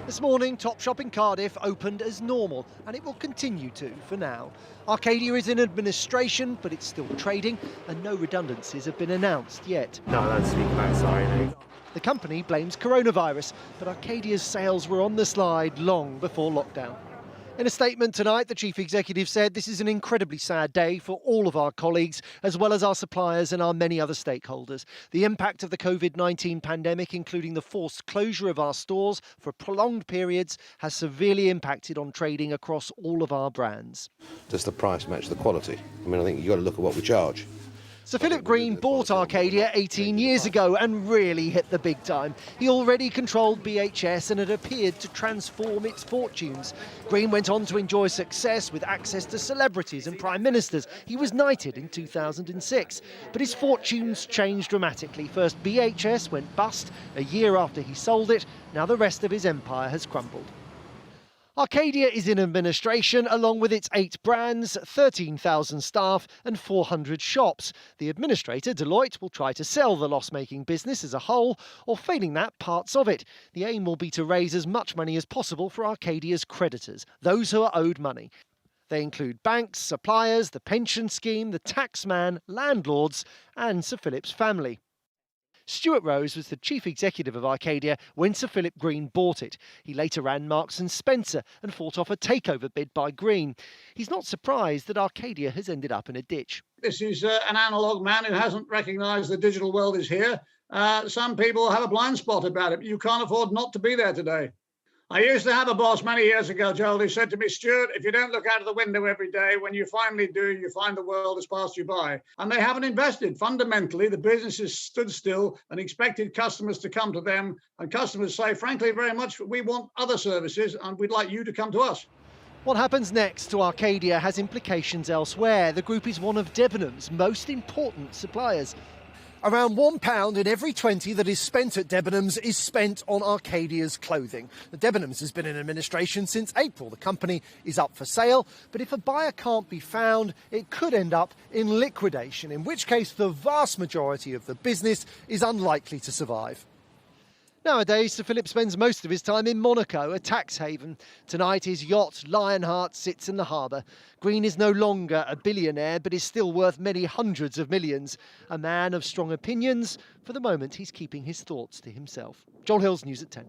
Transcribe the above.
This morning, Topshop in Cardiff opened as normal, and it will continue to for now. Arcadia is in administration, but it's still trading, and no redundancies have been announced yet. No, I don't speak about sorry. No. The company blames coronavirus, but Arcadia's sales were on the slide long before lockdown. In a statement tonight, the chief executive said this is an incredibly sad day for all of our colleagues, as well as our suppliers and our many other stakeholders. The impact of the COVID-19 pandemic, including the forced closure of our stores for prolonged periods, has severely impacted on trading across all of our brands. Does the price match the quality? I mean, I think you've got to look at what we charge. Sir Philip Green bought Arcadia 18 years ago and really hit the big time. He already controlled BHS and had appeared to transform its fortunes. Green went on to enjoy success with access to celebrities and prime ministers. He was knighted in 2006. But his fortunes changed dramatically. First BHS went bust a year after he sold it. Now the rest of his empire has crumbled. Arcadia is in administration along with its 8 brands, 13,000 staff and 400 shops. The administrator, Deloitte, will try to sell the loss-making business as a whole, or failing that, parts of it. The aim will be to raise as much money as possible for Arcadia's creditors, those who are owed money. They include banks, suppliers, the pension scheme, the taxman, landlords and Sir Philip's family. Stuart Rose was the chief executive of Arcadia when Sir Philip Green bought it. He later ran Marks & Spencer and fought off a takeover bid by Green. He's not surprised that Arcadia has ended up in a ditch. This is an analogue man who hasn't recognised the digital world is here. Some people have a blind spot about it. You can't afford not to be there today. I used to have a boss many years ago, Joel, who said to me, Stuart, if you don't look out of the window every day, when you finally do, you find the world has passed you by. And they haven't invested. Fundamentally, the business has stood still and expected customers to come to them. And customers say, frankly, very much, we want other services and we'd like you to come to us. What happens next to Arcadia has implications elsewhere. The group is one of Debenhams' most important suppliers. Around £1 in every 20 that is spent at Debenhams is spent on Arcadia's clothing. The Debenhams has been in administration since April. The company is up for sale, but if a buyer can't be found, it could end up in liquidation, in which case the vast majority of the business is unlikely to survive. Nowadays, Sir Philip spends most of his time in Monaco, a tax haven. Tonight, his yacht, Lionheart, sits in the harbour. Green is no longer a billionaire, but is still worth many hundreds of millions. A man of strong opinions. For the moment, he's keeping his thoughts to himself. Joel Hills, News at 10.